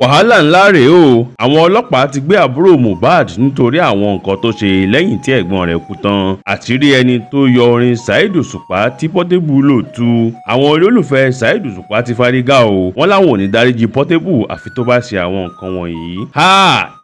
wàhálà ńlá rèé o àwọn ọlọ́pàá ti gbé àbúrò Mohbad nítorí àwọn nǹkan tó ṣe lẹ́yìn tí ẹ̀gbọ́n rẹ̀ kú tán. àṣírí ẹni tó yọ orin Saidi Osupa tí Portable lò tú. àwọn olólùfẹ́ Saidi Osupa ti fárígá o wọ́n láwọn ò ní dáríjì Portable àfi tó bá ṣe àwọn nǹkan wọ̀nyí.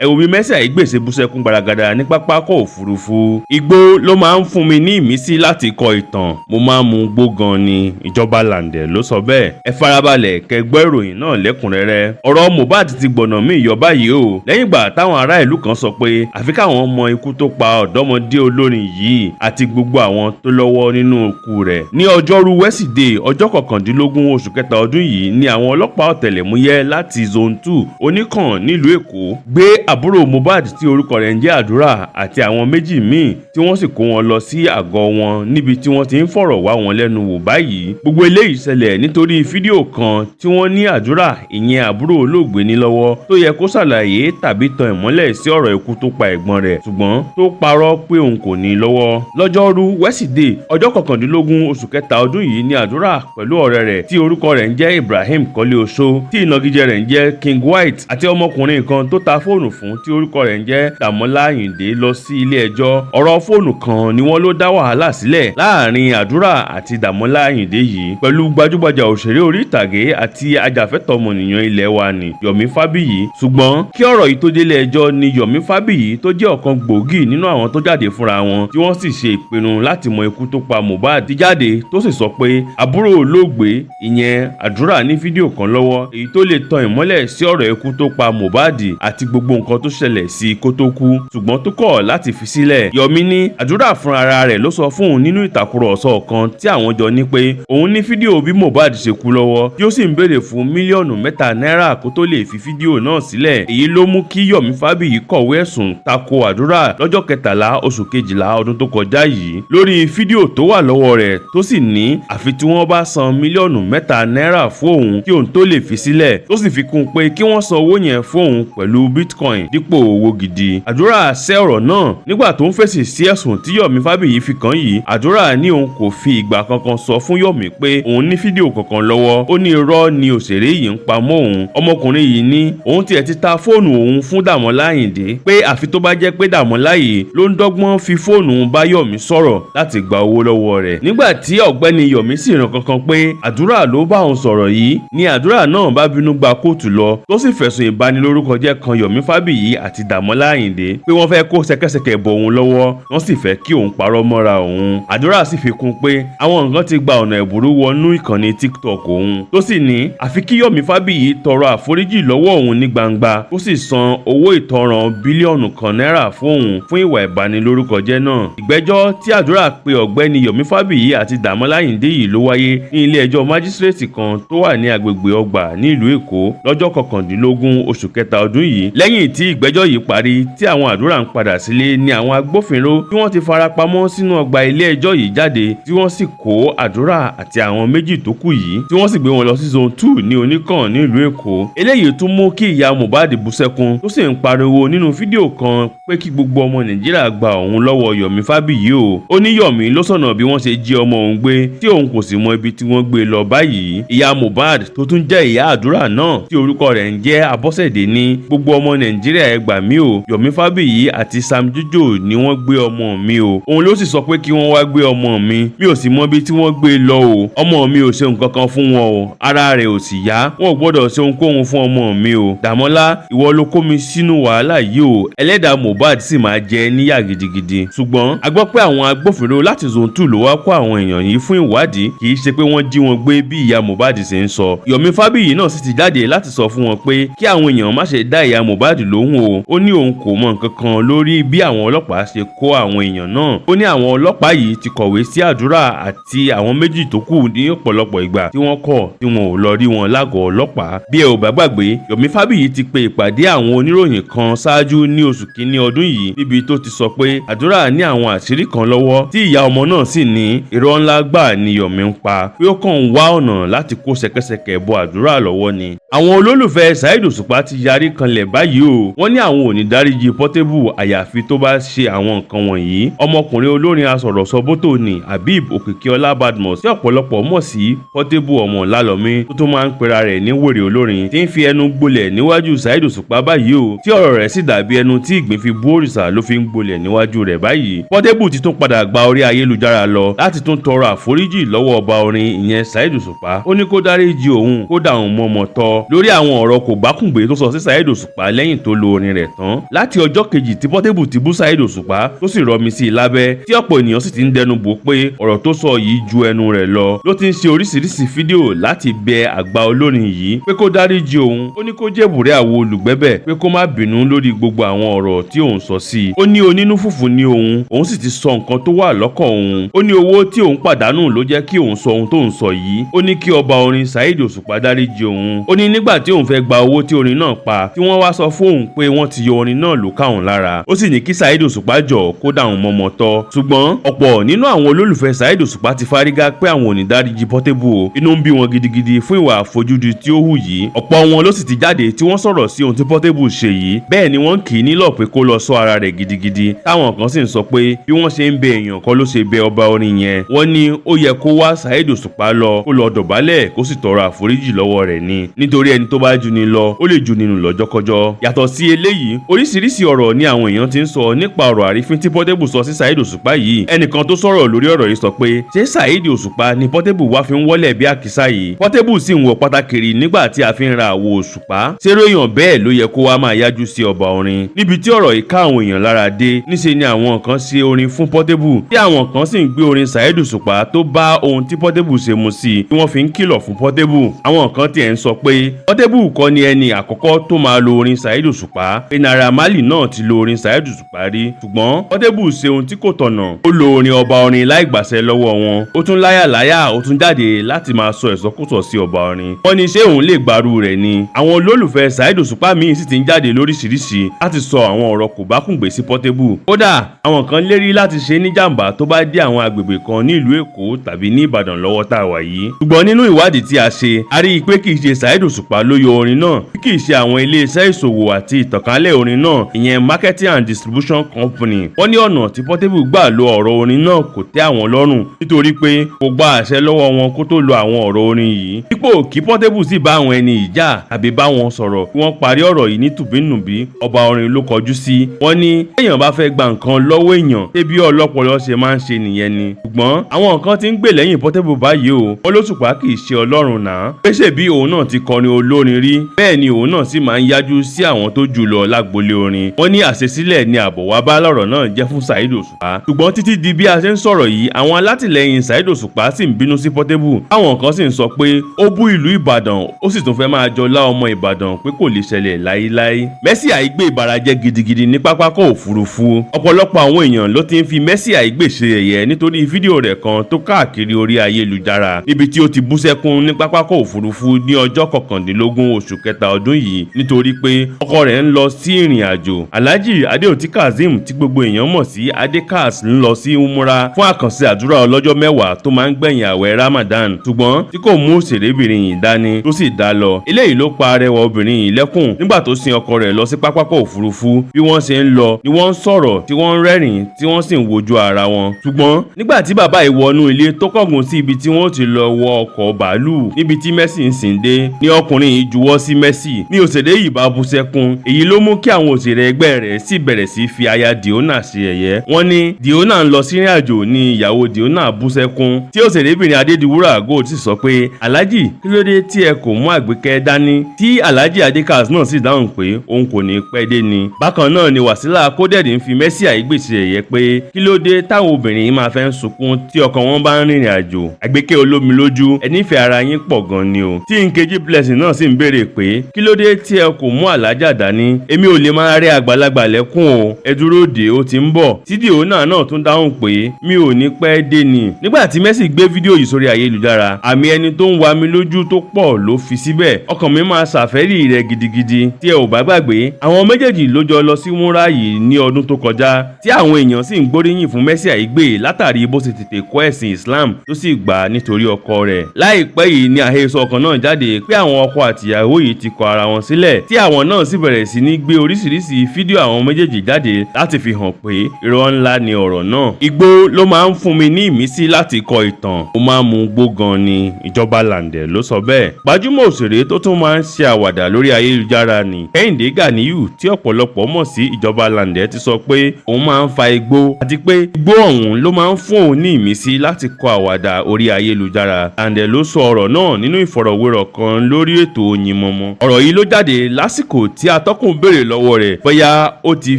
ẹ̀wù mi mẹ́sà ìgbésẹ̀ bú sẹ́kún gbaragada ní pápákọ̀ òfurufú. Igbo ló máa ń fún mi ní ìmísí láti kọ ìtàn, mo máa ń mu gbó gan ni, ìjọba Lande ló sọ bẹ́ẹ̀. ẹ farabalẹ̀ kẹ́ gbọ́ ìròyìn náà lẹ́kùnrẹ́rẹ́. ọ̀rọ̀ Mohbad ti gbọ̀nà mí yọ báyìí o lẹ́yìn ìgbà táwọn ará ìlú kan sọ pé àfi káwọn mọ ikú tó pa ọ̀dọ́mọdé olórin yìí àti gbogbo àwọn tó lọ́wọ́ nínú ikú rẹ̀. ní ọjọ́rú wẹ́sídẹ̀ẹ́ ọjọ́ 21 oṣù kẹta ọdún yìí ni àwọn ọlọ́pàá ọ̀tẹlẹ̀múyẹ́ láti zone 2 oníkàn nílùú Èkó gbé àbúrò Mohbad tí orúkọ rẹ̀ ń jẹ́ Àdúrà àti àwọn méjì míì tí wọ́n sì kó wọn lọ sí àgọ́ wọn níbi tí wọ́n ti ń fọ̀rọ̀ wá wọn lẹ́nu wò báyìí. gbogbo eléyìí ṣẹlẹ̀ nítorí fídíò kan tí wọ́n ní Àdúrà ìyẹn àbúrò olóògbé ní lọ́wọ́ tó yẹ kó ṣàlàyé tàbí tan ìmọ́lẹ̀ sí ọ̀rọ̀ ikú tó pa ẹ̀gbọ́n rẹ̀ ṣùgbọ́n tó parọ́ pé òun kò ní lọ́wọ́. lọ́jọ́rú wẹ́sídẹ̀ẹ́ ọjọ́ 21 oṣù kẹta ọdún yìí ni Àdúrà pẹ̀lú ọ̀rẹ́ rẹ̀ tí orúkọ rẹ̀ ń jẹ́ Ibrahim Kọ́lé Oṣó tí ìnagijẹ rẹ̀ ń jẹ́ King White àti ọmọkùnrin kan tó ta fóònù fún tí orúkọ rẹ̀ ń jẹ́ Dàmọ́lá Àyìndé lọ sí ilé ẹjọ́. ọ̀rọ̀ fóònù kan ni wọ́n ló dá wàhálà sílẹ̀ láàrin Àdúrà àti Dàmọ́lá Àyìndé yìí pẹ̀lú gbajúgbajà òṣèré orí ìtàgé àti ajàfẹ́tọ̀ọ́ ọmọnìyàn ilẹ̀ wa ni Yomi Fábíyì. ṣùgbọ́n kí ọ̀rọ̀ yìí tó délé ẹjọ́ ni Yomi Fábíyì tó jẹ́ ọ̀kan gbòógì nínú àwọn tó jáde fúnra wọn tí wọ́n sì ṣe ìpinnu láti mọ ikú tó pa Mohbad ti jáde tó sì sọ pé àbúrò olóògbé ìyẹn Àdúrà ní fídíò kan lọ́wọ́ èyí tó lè tan ìmọ́lẹ̀ sí ọ̀rọ̀ ikú tó pa Mohbad àti gbogbo nǹkan tó ṣẹlẹ̀ sí kó tó kú ṣùgbọ́n tó kọ̀ láti fi sílẹ̀. Yomi ní Àdúrà fúnra rẹ̀ ló sọ fún òun nínú ìtàkùrọ̀sọ kan tí àwọn jọ ní pé òun ní fídíò bí Mohbad ṣe kú lọ́wọ́ tí ó sì ń béèrè fún mílíọ̀nù 3 náírà kó tó lè fi fídíò náà sílẹ̀. èyí ló mú kí Yomi Fábíyì kọ̀wé ẹ̀sùn tako Àdúrà lọ́jọ́ 13 oṣù kejìlá ọdún tó kọjá yìí lórí fídíò tó wà lọ́wọ́ rẹ̀ tó sì ní àfi tí wọ́n bá san mílíọ̀nù 3 náírà fún òun kí òun tó lè fi sílẹ̀ tó sì fi kún pé kí wọ́n san owó yẹn fún òun pẹ̀lú Bitcoin dípò owó gidi. Àdúrà sẹ́ ọ̀rọ̀ náà nígbà tó ń fèsì sí ẹ̀sùn tí Yomi Fábíyì fi kàn yìí. Àdúrà ní òun kò fi ìgbà kankan sọ fún Yomi pé òun ní fídíò kankan lọ́wọ́ ó ní irọ́ ni òṣèré yìí ń pa mọ́ òun. ọmọkùnrin yìí ní òun tiẹ̀ ti ta fóònù òun fún Dàmọ́lá Àyìndé pé àfi tó bá jẹ́ pé Dàmọ́lá yìí ló ń dọ́gbọ́n fi fóònù bá Yomi sọ̀rọ̀ láti gba owó lọ́wọ́ rẹ̀. nígbà tí ọ̀gbẹ́ni Yomi sì ràn kankan pé Àdúrà ló bá òun sọ̀rọ̀ yìí ni Àdúrà náà bá bínú gba kóòtù lọ tó sì fẹ̀sùn ìbanilórúkọjẹ́ kan Yomi Fábíyì àti Dàmọ́lá Àyìndé pé wọ́n fẹ́ kó ṣẹ̀kẹ̀ṣẹ̀kẹ̀ bọ̀ òun lọ́wọ́ wọ́n sì fẹ́ kí òun parọ́ mọ́ra òun. Àdúrà sì fi kún pé àwọn nǹkan ti gba ọ̀nà ẹ̀bùrú wọnú ìkànnì TikTok òun tó sì ní àfi kí Yomi Fábíyì tọrọ àforíjì lọ́wọ́ òun ní gbangba ó sì san owó ìtanràn bílíọ̀nù kan náírà fún òun fún ìwà ìbanilórúkọjẹ́ náà. ìgbẹ́jọ́ tí Àdúrà pe ọ̀gbẹ́ni Yomi Fábíyì àti Dàmọ́lá Àyìndé yìí ló wáyé ní ilé ẹjọ́ májísírèètì kan tó wà ní agbègbè ọgbà ní ìlú Èkó lọ́jọ́ 21 oṣù kẹta ọdún yìí. lẹ́yìn tí ìgbẹ́jọ́ yìí parí tí àwọn Àdúrà ń padà sílé ni àwọn agbófinró tí wọ́n ti farapamọ́ sínú ọgbà ilé ẹjọ́ yìí jáde tí wọ́n sì kó Àdúrà àti àwọn méjì tó kù yìí tí wọ́n sì gbé wọn lọ sí zone 2 ní Oníkàn ní ìlú Èkó. eléyìí tún mú kí ìyá Mohbad bú sẹ́kún tó sì ń pariwo nínú fídíò kan pé kí gbogbo ọmọ Nàìjíríà gba òun lọ́wọ́ Yomi Fábíyì o. ó ní Yomi ló sọ̀nà bí wọ́n ṣe jí ọmọ òun gbé tí òun kò sì mọ ibi tí wọ́n gbé lọ báyìí. ìyá Mohbad tó tún jẹ́ ìyá Àdúrà náà tí orúkọ rẹ̀ ń jẹ́ Abọ́sẹ̀dé ní gbogbo ọmọ Nàìjíríà ẹ gbà mí o Yomi Fábíyì àti Sam Jojo ni wọ́n gbé ọmọ mi o. òun ló sì sọ pé kí wọ́n wá gbé ọmọ mi ò sì mọ ibi tí wọ́n gbé lọ o. ọmọ mi ò ṣe nǹkan kan fún wọn o ara rẹ̀ ò sì yá wọn ò gbọ́dọ̀ ṣe ohunkóhun fún ọmọ mi o. Dàmọ́lá ìwọ ló kó mi sínú wàhálà yìí o ẹlẹ́dàá Mohbad sì máa jẹ níyà gidigidi. ṣùgbọ́n a gbọ́ pé àwọn agbófinró láti zone 2 ló wá kó àwọn èèyàn yìí fún ìwádìí kì í ṣe pé wọ́n jí wọn gbé bí ìyá Mohbad ṣe ń sọ. Yomi Fábíyì náà sì ti jáde láti sọ fún wọn pé kí àwọn èèyàn má ṣe dá ìyá Mohbad lóhùn o. ó ní òun kò mọ nǹkan kan lórí bí àwọn ọlọ́pàá ṣe kó àwọn èèyàn náà. ó ní àwọn ọlọ́pàá yìí ti kọ̀wé sí Àdúrà àti àwọn méjì tó kù ní ọ̀pọ̀lọpọ̀ ìgbà tí wọ́n kọ̀ tí wọn ò lọ rí wọn lágọ̀ọ́ ọlọ́pàá. bí ẹ ò bá gbàgbé Yomi Fábíyì ti pe ìpàdé àwọn oníròyìn kan ṣáájú ní oṣù kínní ọdún yìí níbi tó ti sọ pé Àdúrà ní àwọn àṣírí kan lọ́wọ́ tí ìyá ọmọ náà sì ní irọ́ ńlá gbà ni Yomi ń pa pé ó kàn ń wá ọ̀nà láti kó ṣẹ̀kẹ̀ṣẹ̀kẹ̀ bọ Àdúrà lọ́wọ́ ni. àwọn olólùfẹ́ Saidi Osupa ti yarí kanlẹ̀ báyìí o wọ́n ní àwọn ò ní dáríjì Portable àyàfi tó bá ṣe àwọn nǹkan wọ̀nyí. ọmọkùnrin olórin asọ̀rọ̀sọbótò ni Habib Òkìkíọlá Badmus tí ọ̀pọ̀lọpọ̀ mọ̀ sí Portable ọmọ Lálọ́mí tó tún máa ń pera rẹ̀ ní wèrè olórin tí ń fi ẹnu ẹnu gbolẹ̀ níwájú Saidi Osupa báyìí o tí ọ̀rọ̀ rẹ̀ sì dàbí ẹnu tí ìgbín fi bú òrìṣà ló fi ń gbolẹ̀ níwájú rẹ̀ báyìí. Portable ti tún padà gba orí ayélujára lọ láti tún tọrọ àforíjì lọ́wọ́ ọba orin ìyẹn Saidi Osupa. Ó ní kó dáríjì òun kó dà òun mọ́mọ́ tọ́ lórí àwọn ọ̀rọ̀ kò gbákùngbé tó sọ sí Saidi Osupa lẹ́yìn tó lo orin rẹ̀ tán. Láti ọjọ́ kejì tí Portable ti bú Saidi Osupa tó sì rọmi sí i lábẹ́ tí ọ̀pọ̀ ènìyàn sì ti ń dẹnu bò pé ọ̀rọ̀ tó sọ yìí ju ẹnu rẹ̀ lọ ló ti ń ṣe oríṣiríṣi fídíò láti bẹ àgbà olórin yìí pé kó dáríjì òun. Ó ní kó jẹ̀bùrẹ́ àwo olùgbẹ́bẹ̀ pé kó má bínú lórí gbogbo àwọn ọ̀rọ̀ tí òun sọ sí i. Ó ní onínú fùfù ni òun sì ti sọ nǹkan tó wà lọ́kàn òun. Ó ní owó tí òun pàdánù ló jẹ́ kí òun sọ ohun tó ń sọ yìí. Ó ní kí ọba orin Saidi Osupa dáríjì òun. Ó ní nígbà tí òun fẹ́ gba owó tí orin náà pa tí wọ́n wá sọ fún òun pé wọ́n ti yọ orin náà lò káwọn lára. Ó sì ní kí Saidi Osupa jọ kó dà òun mọ́mọ́ tọ́. Ṣùgbọ́n ọ̀pọ̀ nínú àwọn olólùfẹ́ Saidi Osupa ti fárígá pé àwọn ò ní dáríjì Portable o. Inú ń bí wọn gidigidi fún ìwà àfojúdi tí ó hù yìí. Ọ̀pọ̀ wọn ló sì ti jáde tí wọ́n sọ̀rọ̀ sí ohun tí Portable ṣe yìí. Bẹ́ẹ̀ ni wọ́n kì í nílọ̀ pé kó lọ ṣọ́ ara rẹ̀ gidigidi. Táwọn kan sì ń sọ pé bí wọ́n ṣe ń bẹ èèyàn kan ló ṣe bẹ ọba orin yẹn. Wọ́n ní ó yẹ kó wá Saidi Osupa lọ kó lọ dọ̀bálẹ̀ kó sì tọrọ àforíjì lọ́wọ́ rẹ̀ ni. Nítorí ẹni tó bá jù ni lọ ó lè jù nínú lọ́jọ́kọ́jọ́. Yàtọ̀ sí eléyìí oríṣiríṣi ọ̀rọ̀ ni àwọn èèyàn ti ń sọ nípa ọ̀rọ̀ àrífín tí Portable sọ sí Saidi Osupa yìí. Ẹnìkan tó sọ̀rọ̀ lórí ọ̀rọ̀ yìí sọ pé ṣé Saidi Osupa ni Portable wá fi ń wọlé bí àkísà yìí. Portable sì ń wọ pátákìrì nígbà tí a fi ń ra àwo Oṣupa. Ṣérò èèyàn bẹ́ẹ̀ ló yẹ kó wá máa yájú sí ọba orin. Níbi tí ọ̀rọ̀ yìí ká àwọn èèyàn lára dé níṣe ni àwọn kan ṣe orin fún Portable tí àwọn kan sì ń gbé orin Saidi Osupa tó bá ohun tí Portable ṣe mu sí tí wọ́n fi ń kìlọ̀ fún Portable. Àwọn kan tiẹ̀ ń sọ pé Portable kọ́ ni ẹni àkọ́kọ́ tó máa lo orin Saidi Osupa pé Naira Marley náà ti lo orin Saidi Osupa rí ṣùgbọ́n Portable ṣe ohun tí kò tọ̀nà. Ó lo orin ọba orin láì gbàṣẹ lọ́wọ́ wọn. Ó tún láyàláyà ó tún jáde láti máa sọ ìsọkúsọ sí ọba orin. Wọ́n ní ṣé òun lè gbàrú rẹ̀ ni. Àwọn olólùfẹ́ Saidi Osupa míì sì ti ń jáde lóríṣiríṣi láti sọ àwọn ọ̀rọ̀ kò bákùngbé sí Portable. Kódà àwọn kan lérí láti ṣe ní jàǹbá tó bá dé àwọn agbègbè kan ní ìlú Èkó tàbí ní Ìbàdàn lọ́wọ́ tá a wà yìí. Ṣùgbọ́n nínú ìwádìí tí a ṣe a rí i pé kì í ṣe Saidi Osupa ló yọ orin náà bí kì í ṣe àwọn ilé-iṣẹ́ ìṣòwò àti ìtànkálẹ̀ orin náà ìyẹn Marketing and Distribution Company. Wọ́n ní ọ̀nà tí Portable gbà lo ọ̀rọ̀ orin náà kò tẹ́ àwọn lọ́rùn nítorí pé kò gba àṣẹ lọ́wọ́ wọn kó tó lo àwọn ọ̀rọ̀ orin yìí. Dípò kí Portable sì bá àwọn ẹni ìjà tàbí bá wọn sọ̀rọ̀ kí wọ́n parí ọ̀rọ̀ yìí ní tùbínùbí ọba orin ló kọjú sí. Wọ́n ní èèyàn bá fẹ́ gba nǹkan lọ́wọ́ èèyàn ṣé bí ọlọ́pọlọ ṣe máa ń ṣe nìyẹn ni. Ṣùgbọ́n àwọn kan ti ń gbè lẹ́yìn Portable báyìí o. Wọ́n l'Oṣupa kì í ṣe ọlọ́run náà. Pé ṣèbí òun náà ti kọrin olórin rí bẹ́ẹ̀ ni òun náà sì máa ń yájú sí àwọn tó jù lọ lágbolé orin. Wọ́n ní àṣesílẹ̀ ni àbọ̀ wá bá lọ́rọ̀ náà jẹ́ fún Saidi Osupa. Ṣùgbọ́n títí di bí a ṣe ń sọ̀rọ̀ yìí àwọn alátìlẹyìn Saidi Osupa sì ń bínú sí Portable. Àwọn kan sì ń sọ pé ó bú ìlú Ìbàdàn ó sì tún fẹ́ máa jọlá ọmọ Ìbàdàn pé kò lè ṣẹlẹ̀ láíláí. Mercy Aigbe ìbàràjẹ́ gidigidi ní pápákọ̀ òfurufú. Ọ̀pọ̀lọpọ̀ àwọn èèyàn ló ti ń fi Mercy Aigbe ṣe ẹ̀yẹ nítorí fídíò rẹ̀ kan tó káàkiri orí ayélujára níbi tí ó ti bú sẹ́kún ní pápákọ̀ òfurufú ní ọjọ́ 21 oṣù kẹta ọdún yìí nítorí pé ọkọ rẹ̀ ń lọ sí ìrìn àjò. Alhaji Adeoti Kazeem tí gbogbo èèyàn mọ̀ sí Adekas ń lọ sí umura fún àkànṣe àdúrà ọlọ́jọ́ mẹ́wàá tó máa ń gbẹ̀yìn àwẹ̀ Ramadan ṣùgbọ́n tí kò mú òṣèrébìnrin yìí dání tó sì dá lọ. Eléyìí ló pa arẹwà obìnrin yìí lẹ́kùn nígbà tó sin ọkọ rẹ̀ lọ sí pápákọ̀ òfurufú. Bí wọ́n ṣe ń lọ ni wọ́n ń sọ̀rọ̀ tí wọ́n ń rẹ́rìn tí wọ́n sì ń wojú ara wọn. Ṣùgbọ́n nígbà tí bàbá yìí wọnú ilé tó kọ̀gùn sí ibi tí wọ́n ti lọ wọ ọkọ̀ bàálù níbi tí Mercy ń sìn dé ni ọkùnrin yìí juwọ́ sí Mercy ní òṣèré yìí bá bú sẹ́kún. Èyí ló mú kí àwọn òṣèré ẹgbẹ́ rẹ̀ sì bẹ̀rẹ̀ sí fi aya Diona ṣe ẹ̀yẹ. Wọ́n ní Diona ń lọ sí ìrìn àjò ní ìyàwó Diona bú sẹ́kún tí òṣèrébìnrin Adédiwúrà Gold sì sọ pé Alhaji kí ló dé tí ẹ kò mú àgbékẹ́ dání tí Alhaji Adekas náà sì dáhùn pé òun kò ní pẹ́ dé ni. Bákan náà ni Wasila Kódẹ̀dì ń fi Mercy Aigbe ṣe ẹ̀yẹ pé kí ló dé táwọn obìnrin yìí máa fẹ́ ń sunkún tí ọkọ wọn bá ń rìnrìn àjò. Àgbékẹ́ olómi lójú ẹ nífẹ̀ẹ́ ara yín pọ̀ gan ni o. Tí Nkeji Blessing náà sì ń béèrè pé kí ló dé tí ẹ kò mú Alhaja dání èmi ò lè máa rẹ́ àgbàlagbà lẹ́kùn o ẹ dúró dè ó ti ń bọ̀. Tí Diona náà tún dáhùn pé mi ò ní pẹ́ dé ni. Nígbà tí Mercy gbé fídíò yìí sórí ayélujára àmì ẹni tó ń wa mi lójú tó pọ̀ ló fi síbẹ̀. Ọkàn mi máa ṣàfẹ́rí rẹ̀ gidigidi. Tí ẹ ò bá gbàgbé àwọn méjèèjì ló jọ lọ sí múra yìí ní ọdún tó kọjá tí àwọn èèyàn sì ń gbóríyìn fún Mercy Aigbe látàrí bó ṣe tètè kọ́ ẹ̀sìn Islam tó sì gbà nítorí ọkọ rẹ̀. Láìpẹ́ yìí ni àhesọ ọkàn náà jáde pé àwọn ọkọ àtìyàwó yìí ti kọ ara wọn sílẹ̀ tí àwọn náà sì bẹ̀rẹ̀ sí ní gbé oríṣiríṣi fídíò àwọn méjèèjì jáde láti fi hàn pé irọ́ ńlá ni ọ̀rọ̀ náà. Igbó ló máa ń fún mi ní ìmísí láti kọ ìtàn ó máa ń mu gbó gan ni ìjọba Lande ló sọ bẹ́ẹ̀. Gbajúmọ̀ òṣèré tó tún máa ń ṣe àwàdà lórí ayélujára ni. Kẹ́hìndé Ganiyu tí ọ̀pọ̀lọpọ̀ mọ̀ sí ìjọba Lande ti sọ pé òun máa ń fa igbó àti pé igbó ọ̀hún ló máa ń fún òun ní ìmísí láti kọ àwàdà orí ayélujára. Lande ló sọ ọ̀rọ̀ náà nínú ìfọ̀rọ̀wérọ̀ kan lórí ètò Oyinmomo. Ọ̀rọ̀ yìí ló jáde lásìkò tí atọ́kùn béèrè lọ́wọ́ rẹ̀ bóyá ó ti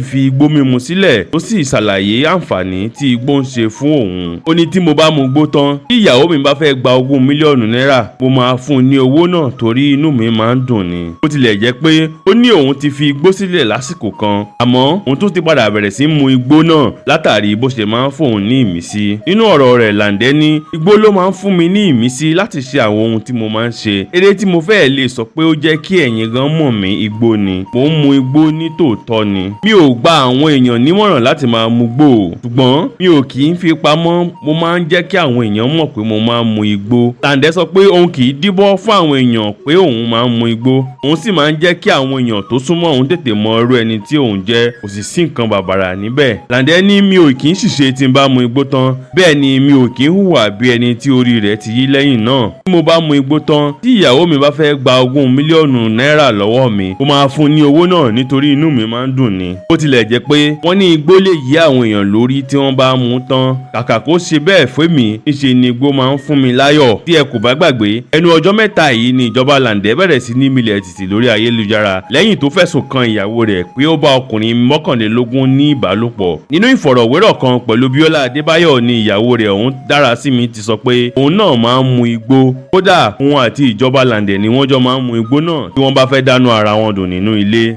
fi igbó mímu sílẹ̀ tó sì ṣàlàyé àǹfààní tí igbó ń ṣe fún òun. Ó ní tí mo bá mu igbó tán tí ìyàwó mi bá fẹ́ gba 20 mílíọ̀nù náírà mo máa fún un ní owó náà torí inú mi máa ń dùn ni. Bó tilẹ̀ jẹ́ pé ó ní òun ti fi igbó sílẹ̀ lásìkò kan àmọ́ òun tún ti padà bẹ̀rẹ̀ sí mu igbó náà látàrí bó ṣe máa ń fún òun ní ìmísí. Nínú ọ̀rọ̀ rẹ̀ Lande ní igbó ló máa ń fún mi ní ìmísí láti ṣe àwọn ohun tí mo máa ń ṣe. Eré tí mo fẹ́ lè sọ pé ó jẹ́ kí ẹ̀yin gan mọ̀ mí igbó ni. Mò ń mu igbó ní tòótọ́ ni. Mi ò gba àwọn èèyàn nímọ̀ràn láti máa mu igbó ṣùgbọ́n mi ò kì í fi pamọ́, mo máa ń jẹ́ kí àwọn èèyàn mọ̀ pé mo máa ń mu igbó. Lande sọ pé òun kì í díbọ́ fún àwọn èèyàn pé òun máa ń mu igbó. Òun sì máa ń jẹ́ kí àwọn èèyàn tó súnmọ́ òun tètè mọ irú ẹni tí òun jẹ́, kò sì sí nǹkan bàbàrà níbẹ̀. Lande ní mi ò kì í ṣìṣe tí n bá mu igbó tán, bẹ́ẹ̀ ni mi ò kì í hùwà bí ẹni tí orí rẹ̀ ti yí lẹ́yìn náà. Tí mo bá mu igbó tán tí ìyàwó mi bá fẹ́ gba 20 mílíọ̀nù náírà lọ́wọ́ mi, mo máa fún un ní owó náà nítorí inú mi máa ń dùn ni. Bó tilẹ̀ jẹ́ pé wọ́n ní igbó lè yí àwọn èèyàn lórí tí wọ́n bá mu tán, kàkà kó ṣe bẹ́ẹ̀ fún mi, níṣe ni igbó máa ń fún mi láyọ̀. Tí ẹ kò bá gbàgbé, ẹnu ọjọ́ mẹ́ta yìí ni ìjọba Lande bẹ̀rẹ̀ sí ní milẹ̀ tìtì lórí ayélujára lẹ́yìn tó fẹ̀sùn kan ìyàwó rẹ̀ pé ó bá ọkùnrin 21 ní ìbálòpọ̀. Nínú ìfọ̀rọ̀wérọ̀ kan pẹ̀lú Bíọ́lá Adébáyọ̀ ni ìyàwó rẹ̀ ọ̀hún Dárasími ti sọ pé òun náà máa ń mu igbó. Kódà òun àti ìjọba Lande ni wọ́n jọ máa ń mu igbó náà tí wọ́n bá fẹ́ dánú ara wọn dùn nínú ilé.